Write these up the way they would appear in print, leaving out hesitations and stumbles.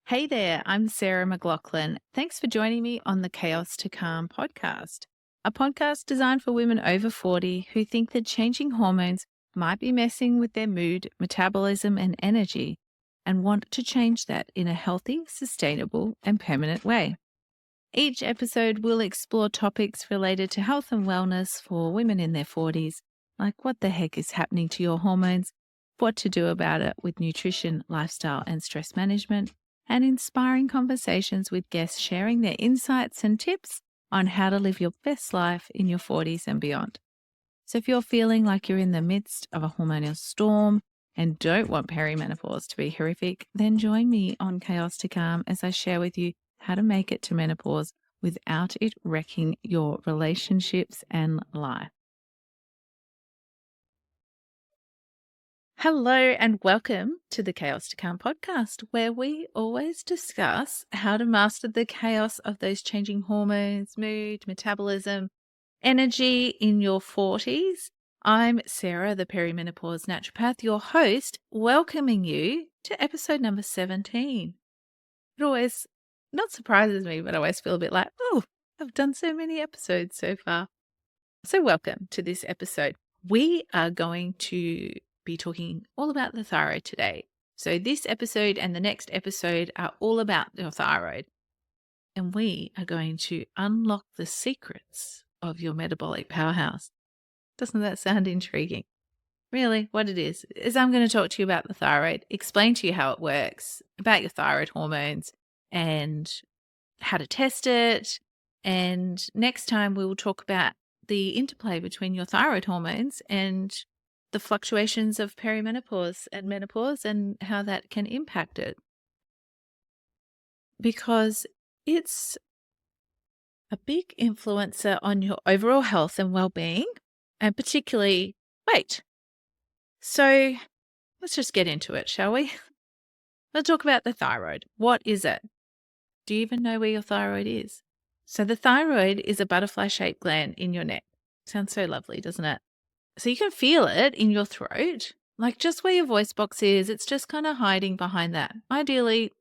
Hey there, I'm Sarah McLaughlin. Thanks for joining me on the Chaos to Calm podcast, a podcast designed for women over 40 who think that changing hormones might be messing with their mood, metabolism, and energy, and want to change that in a healthy, sustainable, and permanent way. Each episode will explore topics related to health and wellness for women in their 40s, like what the heck is happening to your hormones, what to do about it with nutrition, lifestyle, and stress management, and inspiring conversations with guests sharing their insights and tips on how to live your best life in your 40s and beyond. So if you're feeling like you're in the midst of a hormonal storm and don't want perimenopause to be horrific, then join me on Chaos to Calm as I share with you how to make it to menopause without it wrecking your relationships and life. Hello and welcome to the Chaos to Calm podcast, where we always discuss how to master the chaos of those changing hormones, mood, metabolism, energy in your 40s. I'm Sarah, the Perimenopause Naturopath, your host, welcoming you to episode number 17. It always not surprises me, but I always feel a bit like, oh, I've done so many episodes so far. So welcome to this episode. We are going to be talking all about the thyroid today. So this episode and the next episode are all about your thyroid. And we are going to unlock the secrets of your metabolic powerhouse. Doesn't that sound intriguing? Really, what it is I'm going to talk to you about the thyroid, explain to you how it works, about your thyroid hormones and how to test it. And next time we will talk about the interplay between your thyroid hormones and the fluctuations of perimenopause and menopause and how that can impact it. Because it's a big influencer on your overall health and well-being, and particularly weight. So let's just get into it, shall we? Let's talk about the thyroid. What is it? Do you even know where your thyroid is? So the thyroid is a butterfly-shaped gland in your neck. Sounds so lovely, doesn't it? So you can feel it in your throat, like just where your voice box is. It's just kind of hiding behind that. Ideally,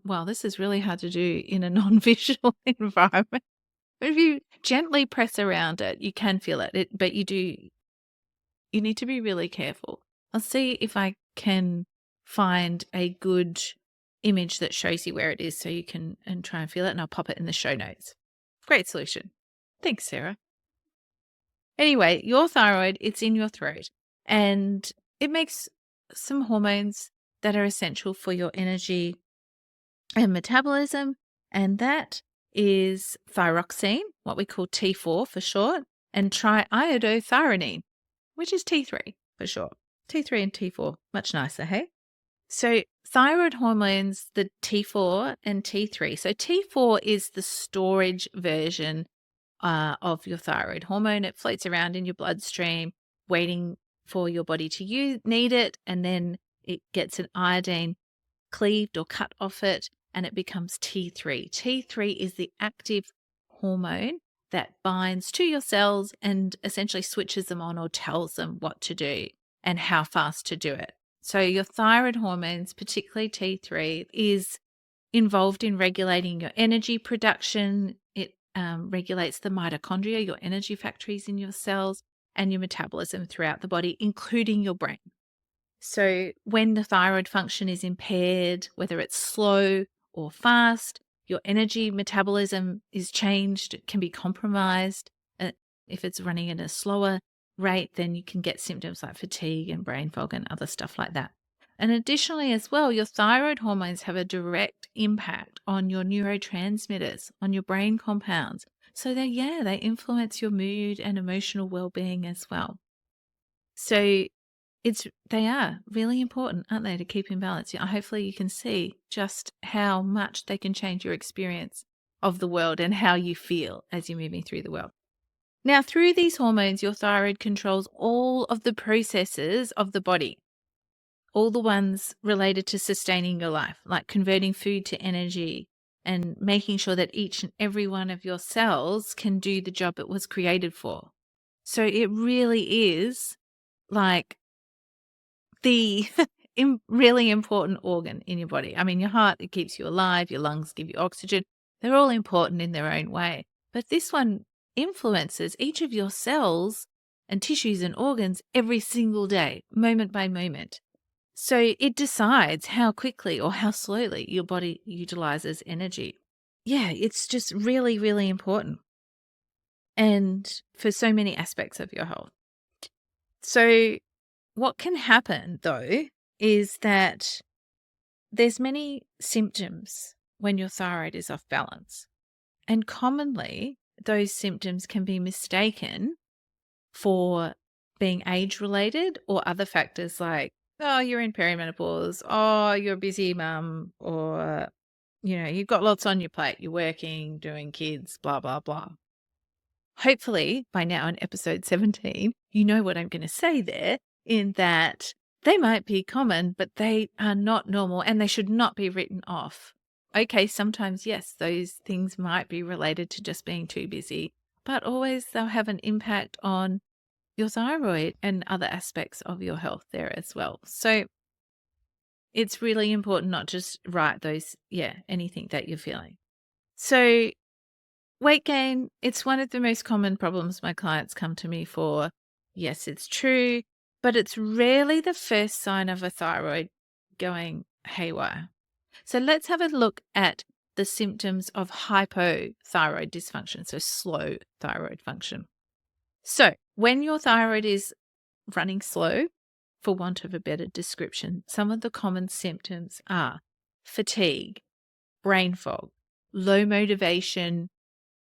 well, this is really hard to do in a non-visual environment. But if you gently press around it, you can feel it. But you need to be really careful. I'll see if I can find a good image that shows you where it is so you can and try and feel it, and I'll pop it in the show notes. Great solution. Thanks, Sarah. Anyway, your thyroid, it's in your throat, and it makes some hormones that are essential for your energy and metabolism, and that is thyroxine, what we call T4 for short, and triiodothyronine, which is T3 for short. T3 and T4, much nicer, hey? So thyroid hormones, the T4 and T3. So T4 is the storage version of your thyroid hormone. It floats around in your bloodstream, waiting for your body to need it, and then it gets an iodine cleaved or cut off it, and it becomes T3. T3 is the active hormone that binds to your cells and essentially switches them on or tells them what to do and how fast to do it. So your thyroid hormones, particularly T3, is involved in regulating your energy production. It regulates the mitochondria, your energy factories in your cells, and your metabolism throughout the body, including your brain. So when the thyroid function is impaired, whether it's slow or fast, your energy metabolism is changed, it can be compromised. If it's running at a slower rate, then you can get symptoms like fatigue and brain fog and other stuff like that. And additionally as well, your thyroid hormones have a direct impact on your neurotransmitters, on your brain compounds. So they influence your mood and emotional well-being as well. So they are really important, aren't they, to keep in balance? Hopefully you can see just how much they can change your experience of the world and how you feel as you're moving through the world. Now, through these hormones, your thyroid controls all of the processes of the body, all the ones related to sustaining your life, like converting food to energy and making sure that each and every one of your cells can do the job it was created for. So it really is like the really important organ in your body. I mean, your heart, it keeps you alive. Your lungs give you oxygen. They're all important in their own way. But this one influences each of your cells and tissues and organs every single day, moment by moment. So it decides how quickly or how slowly your body utilizes energy. Yeah, it's just really, really important. And for so many aspects of your health. So what can happen though is that there's many symptoms when your thyroid is off balance. And commonly those symptoms can be mistaken for being age related or other factors like, oh, you're in perimenopause, oh, you're a busy mum, or, you've got lots on your plate, you're working, doing kids, blah, blah, blah. Hopefully by now in episode 17, you know what I'm going to say there, in that they might be common, but they are not normal and they should not be written off. Okay, sometimes, yes, those things might be related to just being too busy, but always they'll have an impact on your thyroid and other aspects of your health there as well. So it's really important not just write those, anything that you're feeling. So weight gain, it's one of the most common problems my clients come to me for. Yes, it's true, but it's rarely the first sign of a thyroid going haywire. So let's have a look at the symptoms of hypothyroid dysfunction, so slow thyroid function. So when your thyroid is running slow, for want of a better description, some of the common symptoms are fatigue, brain fog, low motivation,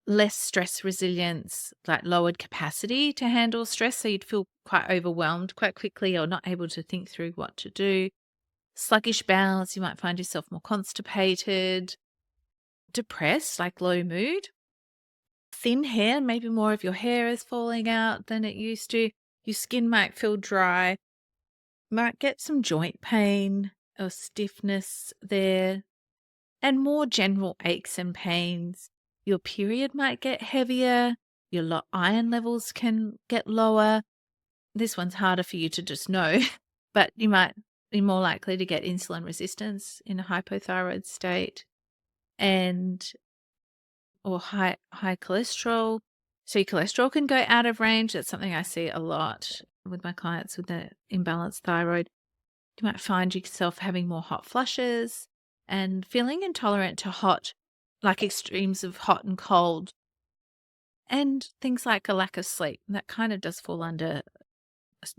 less stress resilience, like lowered capacity to handle stress. So you'd feel quite overwhelmed quite quickly or not able to think through what to do. Sluggish bowels, you might find yourself more constipated, depressed, like low mood, thin hair, maybe more of your hair is falling out than it used to. Your skin might feel dry, might get some joint pain or stiffness there, and more general aches and pains. Your period might get heavier, your iron levels can get lower. This one's harder for you to just know, but you might be more likely to get insulin resistance in a hypothyroid state, or high cholesterol. So your cholesterol can go out of range. That's something I see a lot with my clients with the imbalanced thyroid. You might find yourself having more hot flushes and feeling intolerant to hot, like extremes of hot and cold, and things like a lack of sleep. That kind of does fall under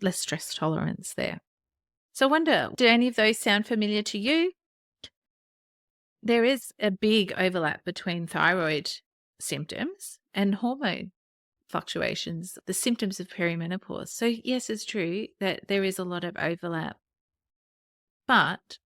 less stress tolerance there. So I wonder, do any of those sound familiar to you? There is a big overlap between thyroid symptoms and hormone fluctuations, the symptoms of perimenopause. So yes, it's true that there is a lot of overlap, but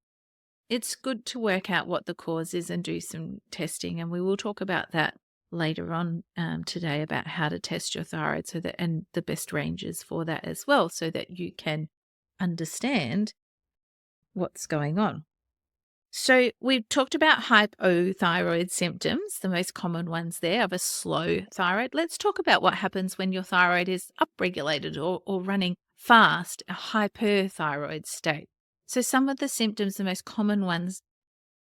it's good to work out what the cause is and do some testing. And we will talk about that later on today, about how to test your thyroid and the best ranges for that as well, so that you can understand what's going on. So we've talked about hypothyroid symptoms, the most common ones there of a slow thyroid. Let's talk about what happens when your thyroid is upregulated or running fast, a hyperthyroid state. So some of the symptoms, the most common ones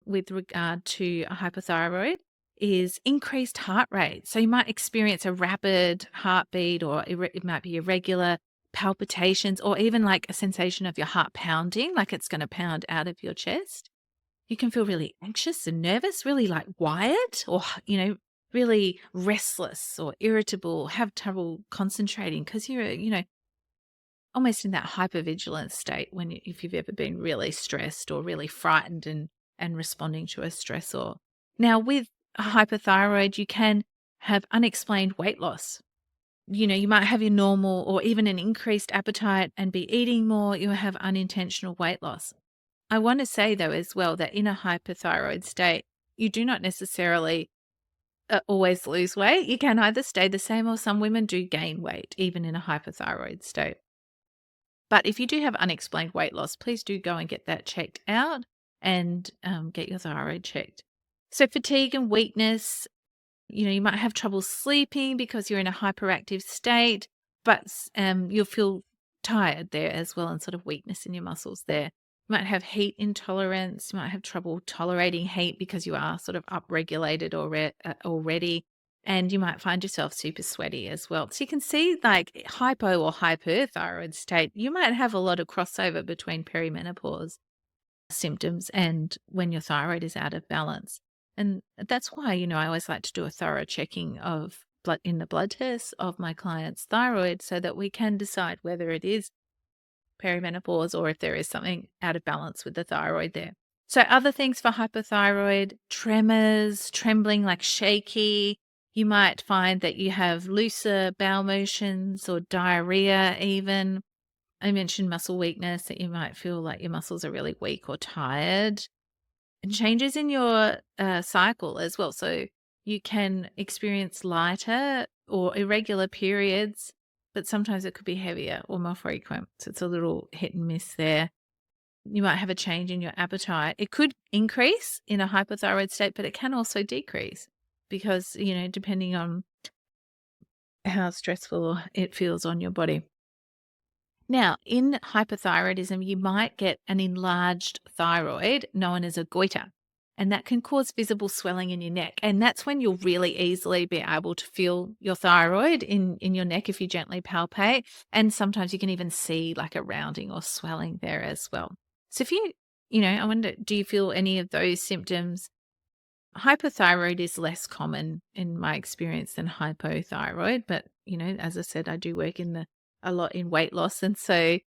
with regard to a hypothyroid, is increased heart rate. So you might experience a rapid heartbeat, or it might be irregular palpitations, or even like a sensation of your heart pounding, like it's going to pound out of your chest. You can feel really anxious and nervous, really like wired, or, really restless or irritable, have trouble concentrating because you're, almost in that hypervigilance state if you've ever been really stressed or really frightened and responding to a stressor. Now, with a hypothyroid, you can have unexplained weight loss. You might have your normal or even an increased appetite and be eating more. You have unintentional weight loss. I want to say, though, as well, that in a hypothyroid state, you do not necessarily always lose weight. You can either stay the same, or some women do gain weight, even in a hypothyroid state. But if you do have unexplained weight loss, please do go and get that checked out and get your thyroid checked. So fatigue and weakness, you might have trouble sleeping because you're in a hyperactive state, but you'll feel tired there as well, and sort of weakness in your muscles there. You might have heat intolerance. You might have trouble tolerating heat because you are sort of upregulated already. And you might find yourself super sweaty as well. So you can see like hypo or hyperthyroid state, you might have a lot of crossover between perimenopause symptoms and when your thyroid is out of balance. And that's why, I always like to do a thorough checking of blood in the blood tests of my client's thyroid so that we can decide whether it is perimenopause or if there is something out of balance with the thyroid there. So other things for hypothyroid, tremors, trembling, like shaky. You might find that you have looser bowel motions or diarrhea even. I mentioned muscle weakness, that you might feel like your muscles are really weak or tired. And changes in your cycle as well. So you can experience lighter or irregular periods, but sometimes it could be heavier or more frequent. So it's a little hit and miss there. You might have a change in your appetite. It could increase in a hypothyroid state, but it can also decrease because, depending on how stressful it feels on your body. Now, in hyperthyroidism, you might get an enlarged thyroid known as a goiter, and that can cause visible swelling in your neck. And that's when you'll really easily be able to feel your thyroid in your neck if you gently palpate. And sometimes you can even see like a rounding or swelling there as well. So if I wonder, do you feel any of those symptoms? Hypothyroid is less common in my experience than hypothyroid, but as I said, I do work a lot in weight loss, and so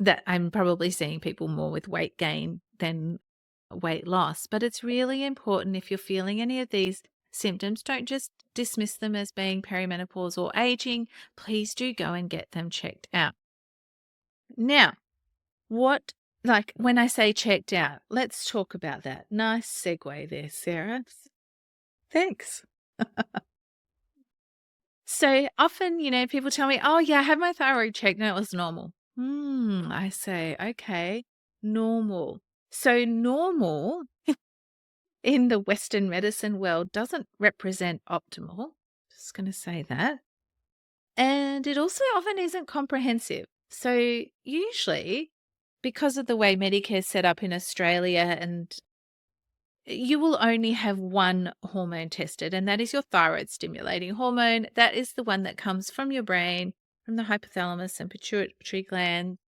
that I'm probably seeing people more with weight gain than weight loss. But it's really important, if you're feeling any of these symptoms, don't just dismiss them as being perimenopause or aging. Please do go and get them checked out. Now, when I say checked out, let's talk about that. Nice segue there, Sarah. Thanks. So often, people tell me, oh yeah, I had my thyroid checked and it was normal. I say, okay, normal. So normal in the Western medicine world doesn't represent optimal. Just going to say that. And it also often isn't comprehensive. So usually, because of the way Medicare is set up in Australia, and you will only have one hormone tested, and that is your thyroid stimulating hormone. That is the one that comes from your brain, from the hypothalamus and pituitary gland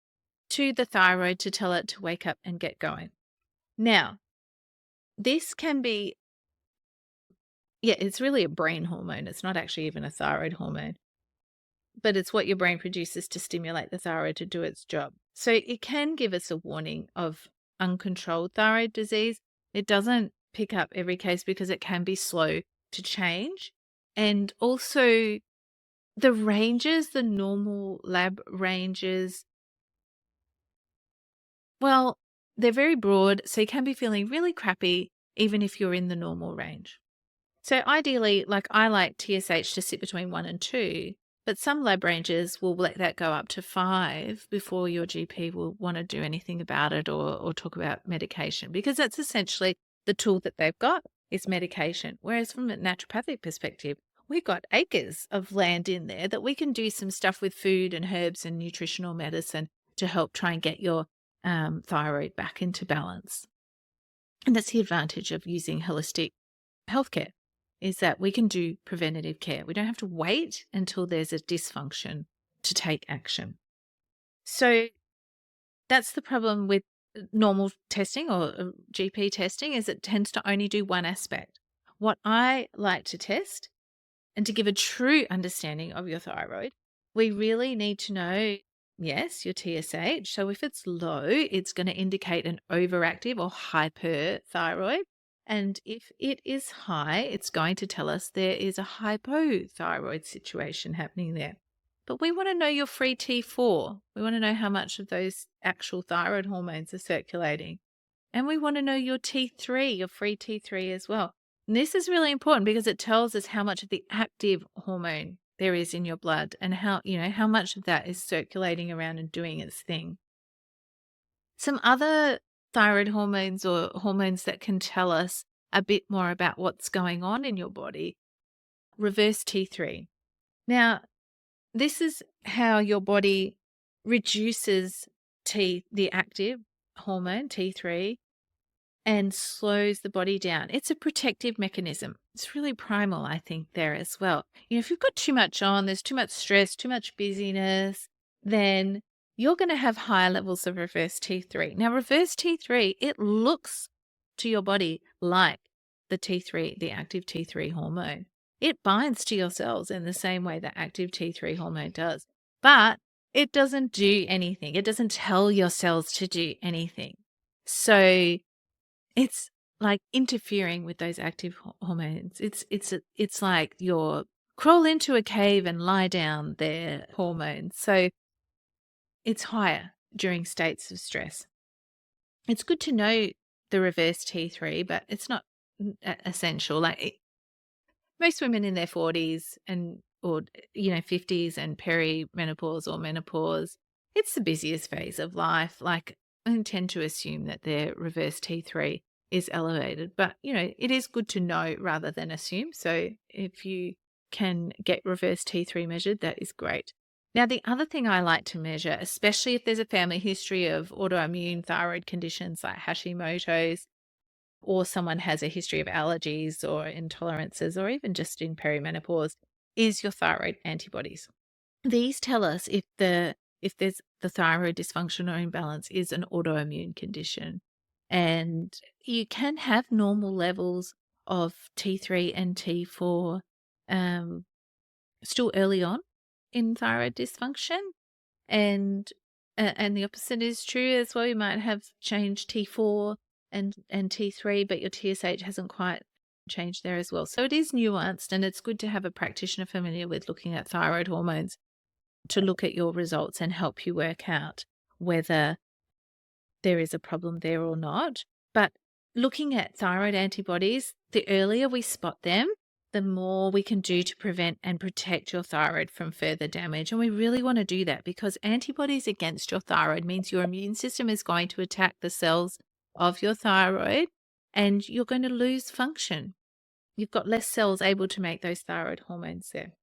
to the thyroid to tell it to wake up and get going. Now, this can be, it's really a brain hormone. It's not actually even a thyroid hormone, but it's what your brain produces to stimulate the thyroid to do its job. So it can give us a warning of uncontrolled thyroid disease. It doesn't pick up every case because it can be slow to change. And also the ranges, the normal lab ranges, well, they're very broad, so you can be feeling really crappy even if you're in the normal range. So ideally, I like TSH to sit between 1 and 2, but some lab ranges will let that go up to 5 before your GP will want to do anything about it or talk about medication, because that's essentially the tool that they've got is medication. Whereas from a naturopathic perspective, we've got acres of land in there that we can do some stuff with food and herbs and nutritional medicine to help try and get your thyroid back into balance. And that's the advantage of using holistic healthcare, is that we can do preventative care. We don't have to wait until there's a dysfunction to take action. So that's the problem with normal testing or GP testing, is it tends to only do one aspect. What I like to test, and to give a true understanding of your thyroid, we really need to know, yes, your TSH. So if it's low, it's going to indicate an overactive or hyperthyroid. And if it is high, it's going to tell us there is a hypothyroid situation happening there. But we want to know your free T4. We want to know how much of those actual thyroid hormones are circulating. And we want to know your T3, your free T3 as well. And this is really important because it tells us how much of the active hormone there is in your blood and how much of that is circulating around and doing its thing. Some other thyroid hormones or hormones that can tell us a bit more about what's going on in your body. Reverse T3. Now, this is how your body reduces the active hormone, T3, and slows the body down. It's a protective mechanism. It's really primal, I think, there as well. If you've got too much on, there's too much stress, too much busyness, then you're going to have higher levels of reverse T3. Now, reverse T3, it looks to your body like the T3, the active T3 hormone. It binds to your cells in the same way that active T3 hormone does, but it doesn't do anything. It doesn't tell your cells to do anything. So it's like interfering with those active hormones. It's like you're crawl into a cave and lie down their hormones. So it's higher during states of stress. It's good to know the reverse T3, but it's not essential. Most women in their 40s or 50s and perimenopause or menopause, it's the busiest phase of life. Like, I tend to assume that their reverse T3 is elevated, but it is good to know rather than assume. So if you can get reverse T3 measured, that is great. Now, the other thing I like to measure, especially if there's a family history of autoimmune thyroid conditions like Hashimoto's, or someone has a history of allergies or intolerances, or even just in perimenopause, is your thyroid antibodies. These tell us if there's the thyroid dysfunction or imbalance is an autoimmune condition. And you can have normal levels of T3 and T4 still early on in thyroid dysfunction. And the opposite is true as well. You might have changed T4 and T3, but your TSH hasn't quite changed there as well. So it is nuanced, and it's good to have a practitioner familiar with looking at thyroid hormones to look at your results and help you work out whether there is a problem there or not. But looking at thyroid antibodies, the earlier we spot them, the more we can do to prevent and protect your thyroid from further damage. And we really want to do that because antibodies against your thyroid means your immune system is going to attack the cells of your thyroid and you're going to lose function. You've got less cells able to make those thyroid hormones there.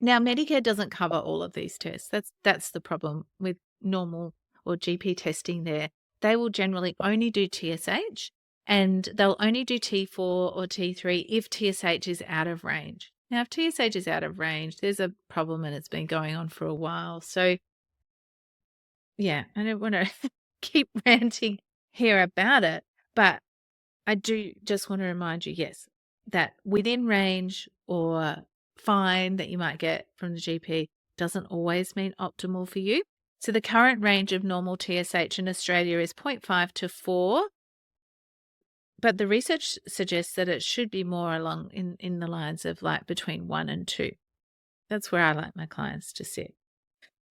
Now, Medicare doesn't cover all of these tests. That's the problem with normal or GP testing there. They will generally only do TSH, and they'll only do T4 or T3 if TSH is out of range. Now, if TSH is out of range, there's a problem and it's been going on for a while. So, yeah, I don't want to keep ranting here about it, but I do just want to remind you, yes, that within range or fine that you might get from the GP doesn't always mean optimal for you. So the current range of normal TSH in Australia is 0.5 to 4, but the research suggests that it should be more along in the lines of like between 1 and 2. That's where I like my clients to sit.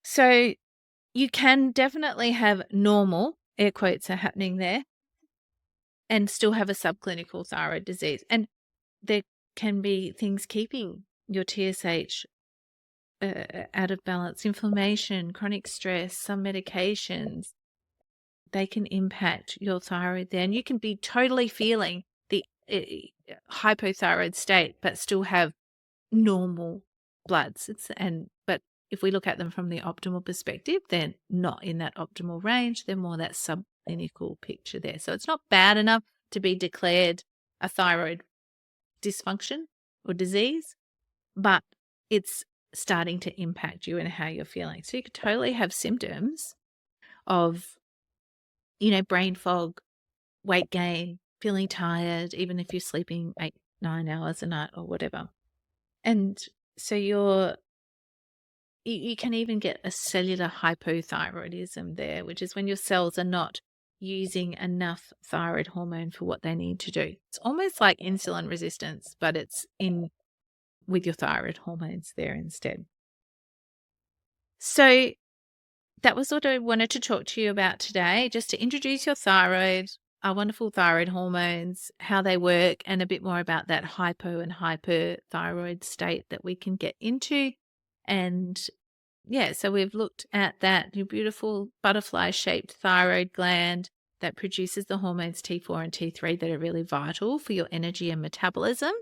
So you can definitely have normal, air quotes are happening there, and still have a subclinical thyroid disease. And there can be things keeping your TSH out of balance, inflammation, chronic stress, some medications. They can impact your thyroid there. And you can be totally feeling the hypothyroid state, but still have normal bloods. But if we look at them from the optimal perspective, they're not in that optimal range. They're more that subclinical picture there. So it's not bad enough to be declared a thyroid dysfunction or disease, but it's starting to impact you and how you're feeling. So you could totally have symptoms of, brain fog, weight gain, feeling tired, even if you're sleeping 8-9 hours a night or whatever. And so you can even get a cellular hypothyroidism there, which is when your cells are not using enough thyroid hormone for what they need to do. It's almost like insulin resistance, but it's in with your thyroid hormones there instead. So that was what I wanted to talk to you about today, just to introduce your thyroid, our wonderful thyroid hormones, how they work, and a bit more about that hypo and hyperthyroid state that we can get into. And yeah, so we've looked at that, your beautiful butterfly-shaped thyroid gland that produces the hormones T4 and T3 that are really vital for your energy and metabolism.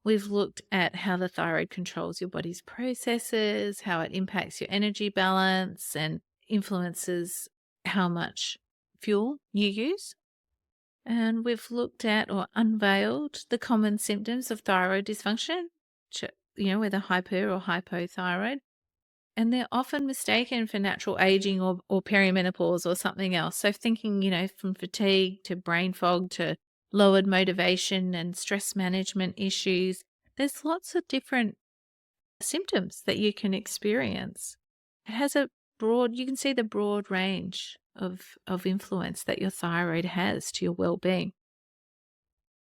We've looked at how the thyroid controls your body's processes, how it impacts your energy balance and influences how much fuel you use. And we've looked at or unveiled the common symptoms of thyroid dysfunction, whether hyper or hypothyroid. And they're often mistaken for natural aging or perimenopause or something else. So thinking, from fatigue to brain fog to lowered motivation and stress management issues, there's lots of different symptoms that you can experience. It has you can see the broad range of influence that your thyroid has to your well-being.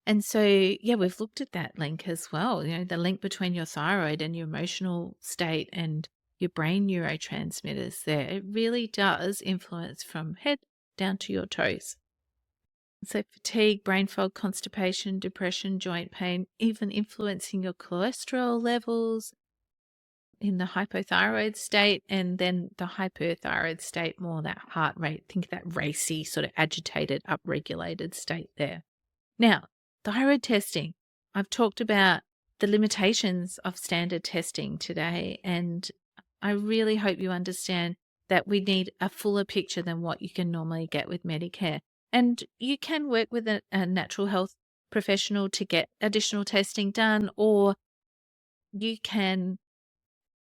And so, we've looked at that link as well, the link between your thyroid and your emotional state and your brain neurotransmitters there. It really does influence from head down to your toes. So fatigue, brain fog, constipation, depression, joint pain, even influencing your cholesterol levels in the hypothyroid state, and then the hyperthyroid state, more that heart rate, think of that racy, sort of agitated, upregulated state there. Now, thyroid testing. I've talked about the limitations of standard testing today, and I really hope you understand that we need a fuller picture than what you can normally get with Medicare. And you can work with a natural health professional to get additional testing done, or you can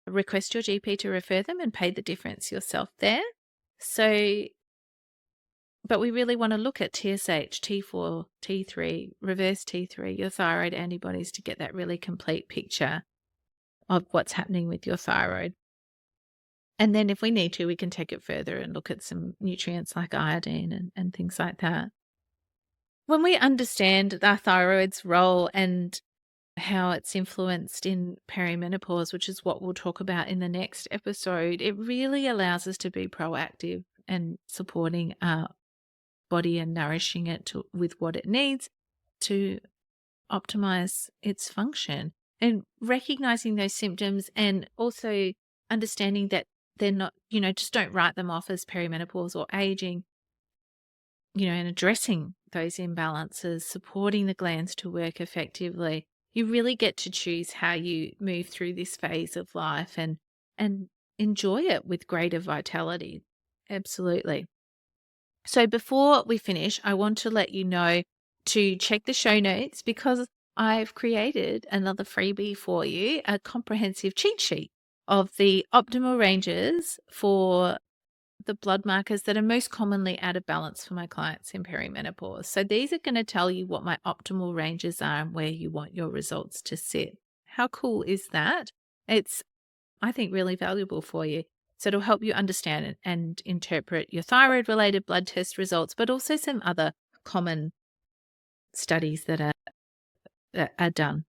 request your GP to refer them and pay the difference yourself there. So, but we really want to look at TSH, T4, T3, reverse T3, your thyroid antibodies to get that really complete picture of what's happening with your thyroid. And then if we need to, we can take it further and look at some nutrients like iodine and things like that. When we understand our thyroid's role and how it's influenced in perimenopause, which is what we'll talk about in the next episode, it really allows us to be proactive and supporting our body and nourishing it with what it needs to optimize its function, and recognizing those symptoms and also understanding that they're not, just don't write them off as perimenopause or aging, and addressing those imbalances, supporting the glands to work effectively. You really get to choose how you move through this phase of life and enjoy it with greater vitality. Absolutely. So before we finish, I want to let you know to check the show notes, because I've created another freebie for you, a comprehensive cheat sheet of the optimal ranges for the blood markers that are most commonly out of balance for my clients in perimenopause. So these are going to tell you what my optimal ranges are and where you want your results to sit. How cool is that? It's, I think, really valuable for you. So it'll help you understand and interpret your thyroid-related blood test results, but also some other common studies that are done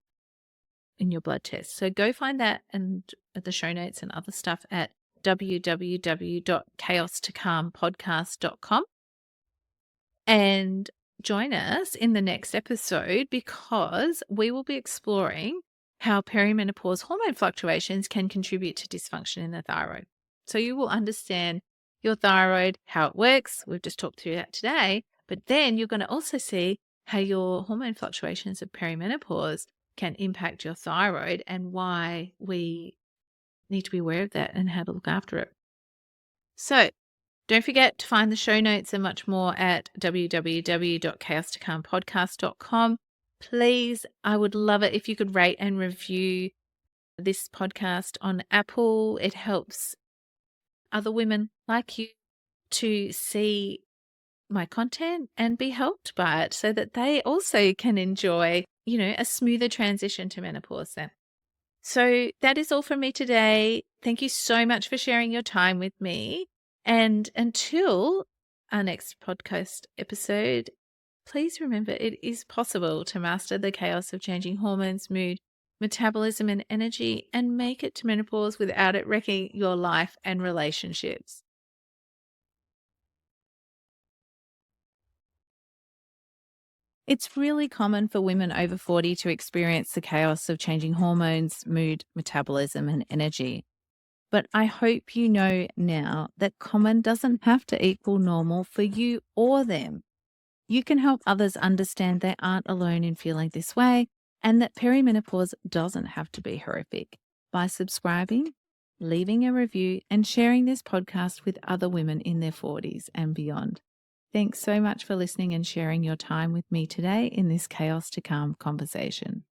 in your blood test. So go find that and the show notes and other stuff at www.chaos2calmpodcast.com, and join us in the next episode, because we will be exploring how perimenopause hormone fluctuations can contribute to dysfunction in the thyroid. So you will understand your thyroid, how it works. We've just talked through that today, but then you're going to also see how your hormone fluctuations of perimenopause can impact your thyroid and why we need to be aware of that and how to look after it. So don't forget to find the show notes and much more at www.chaos2calmpodcast.com. Please, I would love it if you could rate and review this podcast on Apple. It helps other women like you to see my content and be helped by it, so that they also can enjoy, a smoother transition to menopause then. So that is all from me today. Thank you so much for sharing your time with me. And until our next podcast episode, please remember it is possible to master the chaos of changing hormones, mood, metabolism, and energy, and make it to menopause without it wrecking your life and relationships. It's really common for women over 40 to experience the chaos of changing hormones, mood, metabolism, and energy. But I hope you know now that common doesn't have to equal normal for you or them. You can help others understand they aren't alone in feeling this way, and that perimenopause doesn't have to be horrific, by subscribing, leaving a review, and sharing this podcast with other women in their 40s and beyond. Thanks so much for listening and sharing your time with me today in this chaos to calm conversation.